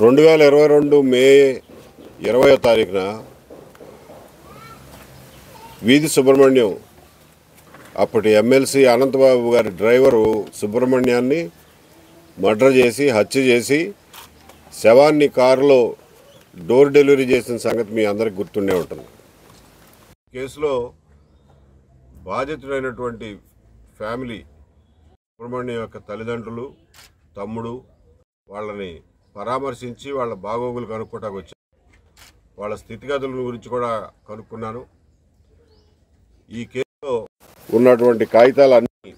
2022 మే 20వ తారీఖున వీధి సుబ్రహ్మణ్యం అప్పటి ఎమ్మెల్సీ అనంతబాబు గారి డ్రైవరు సుబ్రహ్మణ్యాన్ని మర్డర్ చేసి హత్య చేసి శవాన్ని కారులో డోర్ డెలివరీ చేసిన సంగతి మీ అందరికి గుర్తుండే ఉంటుంది. కేసులో బాధితుడైనటువంటి ఫ్యామిలీ సుబ్రహ్మణ్యం యొక్క తల్లిదండ్రులు, తమ్ముడు వాళ్ళని పరామర్శించి వాళ్ళ బాగోగులు కనుక్కోటానికి వచ్చాను. వాళ్ళ స్థితిగతుల గురించి కూడా కనుక్కున్నాను. ఈ కేసులో ఉన్నటువంటి కాగితాలన్నీ,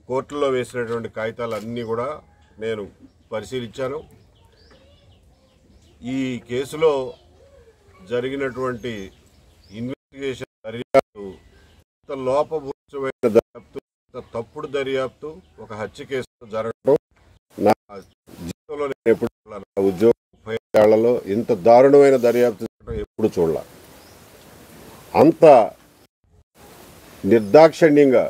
కోర్టులో వేసినటువంటి కాగితాలన్నీ కూడా నేను పరిశీలించాను. ఈ కేసులో జరిగినటువంటి ఇన్వెస్టిగేషన్ దర్యాప్తు లోపభూయిష్టమైన దర్యాప్తు, తప్పుడు దర్యాప్తు, ఒక హత్య కేసులో జరగడం నా జీవితంలో నేను ఎప్పుడు చూడాలి. నా ఉద్యోగం 30 ఏళ్లలో ఇంత దారుణమైన దర్యాప్తు ఎప్పుడు చూడాల. అంత నిర్దాక్షిణ్యంగా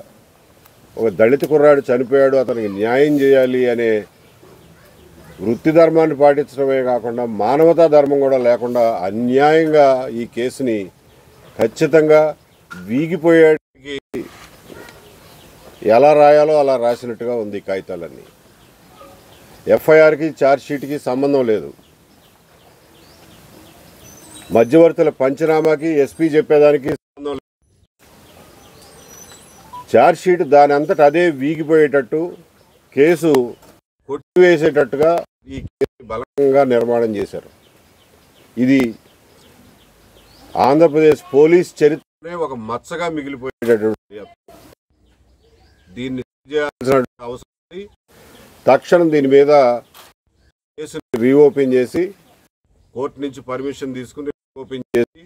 ఒక దళిత కుర్రాడు చనిపోయాడు, అతనికి న్యాయం చేయాలి అనే వృత్తి ధర్మాన్ని పాటించడమే కాకుండా మానవతా ధర్మం కూడా లేకుండా అన్యాయంగా ఈ కేసుని ఖచ్చితంగా వీగిపోయేటికి ఎలా రాయాలో అలా రాసినట్టుగా ఉంది. కాగితాలన్నీ ఎఫ్ఐఆర్కి ఛార్జ్షీట్కి సంబంధం లేదు. మధ్యవర్తుల పంచనామాకి ఎస్పీ చెప్పేదానికి సంబంధం లేదు. ఛార్జ్షీట్ దాని అంతటా అదే వీగిపోయేటట్టు, కేసు కొట్టివేసేటట్టుగా ఈ కేసు బలంగా నిర్మాణం చేశారు. ఇది ఆంధ్రప్రదేశ్ పోలీస్ చరిత్రనే ఒక మచ్చగా మిగిలిపోయేటటువంటి దీన్ని చేయాల్సిన అవసరం ఉంది. తక్షణం దీని మీద కేసుని రీఓపెన్ చేసి, కోర్టు నుంచి పర్మిషన్ తీసుకుని రీఓపెన్ చేసి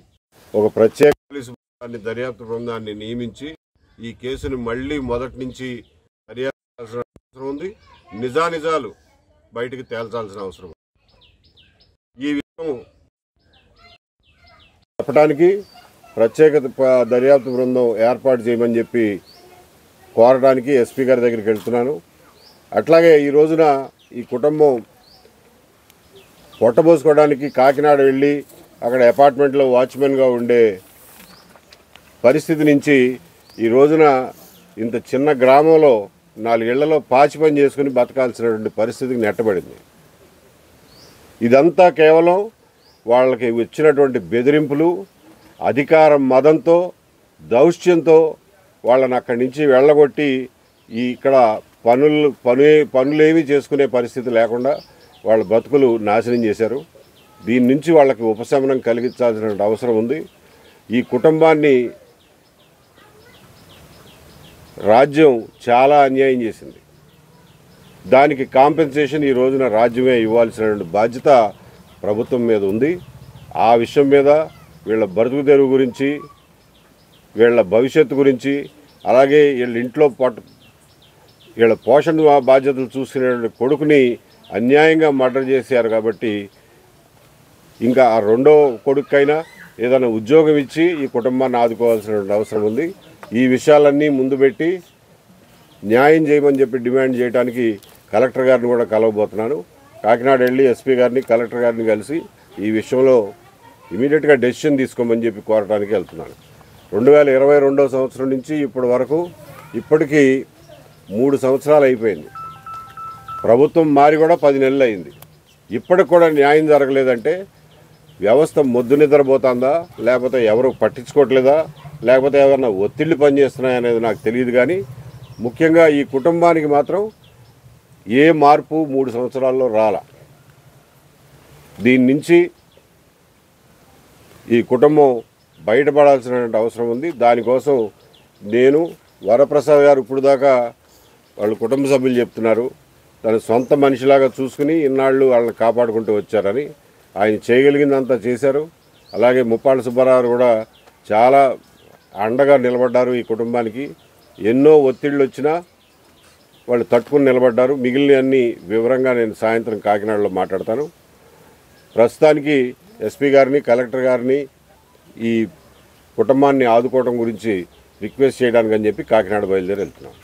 ఒక ప్రత్యేక పోలీసు దర్యాప్తు బృందాన్ని నియమించి ఈ కేసుని మళ్ళీ మొదటి నుంచి దర్యాప్తు అవసరం ఉంది. నిజానిజాలు బయటికి తేల్చాల్సిన అవసరం ఉంది. ఈ విషయం చెప్పడానికి ప్రత్యేక దర్యాప్తు బృందం ఏర్పాటు చేయమని చెప్పి కోరడానికి ఎస్పీ గారి దగ్గరికి వెళ్తున్నాను. అట్లాగే ఈ రోజున ఈ కుటుంబం పొట్టబోసుకోవడానికి కాకినాడ వెళ్ళి అక్కడ అపార్ట్మెంట్లో వాచ్మెన్గా ఉండే పరిస్థితి నుంచి ఈ రోజున ఇంత చిన్న గ్రామంలో 4 ఏళ్లలో పాచి పని చేసుకుని బతకాల్సినటువంటి పరిస్థితికి నెట్టబడింది. ఇదంతా కేవలం వాళ్ళకి వచ్చినటువంటి బెదిరింపులు, అధికారం మదంతో, దౌష్ట్యంతో వాళ్ళని అక్కడి నుంచి వెళ్ళగొట్టి ఇక్కడ పనులేవి చేసుకునే పరిస్థితి లేకుండా వాళ్ళ బతుకులు నాశనం చేశారు. దీని నుంచి వాళ్ళకి ఉపశమనం కలిగించాల్సిన అవసరం ఉంది. ఈ కుటుంబాన్ని రాజ్యం చాలా అన్యాయం చేసింది. దానికి కాంపెన్సేషన్ ఈ రోజున రాజ్యమే ఇవ్వాల్సినటువంటి బాధ్యత ప్రభుత్వం మీద ఉంది. ఆ విషయం మీద వీళ్ళ బ్రతుకు తెరువు గురించి, వీళ్ళ భవిష్యత్తు గురించి, అలాగే వీళ్ళ ఇంట్లో వీళ్ళ పోషణ బాధ్యతలు చూసుకునే కొడుకుని అన్యాయంగా మర్డర్ చేశారు కాబట్టి ఇంకా ఆ రెండో కొడుకైనా ఏదైనా ఉద్యోగం ఇచ్చి ఈ కుటుంబాన్ని ఆదుకోవాల్సిన అవసరం ఉంది. ఈ విషయాలన్నీ ముందు పెట్టి న్యాయం చేయమని చెప్పి డిమాండ్ చేయడానికి కలెక్టర్ గారిని కూడా కలవబోతున్నాను. కాకినాడ వెళ్ళి ఎస్పీ గారిని, కలెక్టర్ గారిని కలిసి ఈ విషయంలో ఇమీడియట్గా డెసిషన్ తీసుకోమని చెప్పి కోరడానికి వెళ్తున్నాను. 2022వ సంవత్సరం నుంచి ఇప్పటి వరకు ఇప్పటికీ 3 సంవత్సరాలు అయిపోయింది. ప్రభుత్వం మారి కూడా 10 నెలలు అయింది. ఇప్పటికి కూడా న్యాయం జరగలేదంటే వ్యవస్థ మొద్దు నిద్రపోతుందా, లేకపోతే ఎవరు పట్టించుకోవట్లేదా, లేకపోతే ఏమన్నా ఒత్తిళ్లు పనిచేస్తున్నాయనేది నాకు తెలియదు. కానీ ముఖ్యంగా ఈ కుటుంబానికి మాత్రం ఏ మార్పు 3 సంవత్సరాల్లో రాలా. దీని నుంచి ఈ కుటుంబం బయటపడాల్సిన అవసరం ఉంది. దానికోసం నేను, వరప్రసాద్ గారు ఇప్పుడు దాకా వాళ్ళ కుటుంబ సభ్యులు చెప్తున్నారు తన సొంత మనిషిలాగా చూసుకుని ఇన్నాళ్ళు వాళ్ళని కాపాడుకుంటూ వచ్చారని. ఆయన చేయగలిగిందంతా చేశారు. అలాగే ముప్పాళ్ళ సుబ్బారావు కూడా చాలా అండగా నిలబడ్డారు ఈ కుటుంబానికి. ఎన్నో ఒత్తిళ్ళు వచ్చినా వాళ్ళు తట్టుకుని నిలబడ్డారు. మిగిలినవన్నీ వివరంగా నేను సాయంత్రం కాకినాడలో మాట్లాడతాను. ప్రస్తుతానికి ఎస్పీ గారిని, కలెక్టర్ గారిని ఈ కుటుంబాన్ని ఆదుకోవడం గురించి రిక్వెస్ట్ చేయడానికి అని చెప్పి కాకినాడ బయలుదేరి వెళ్తున్నాం.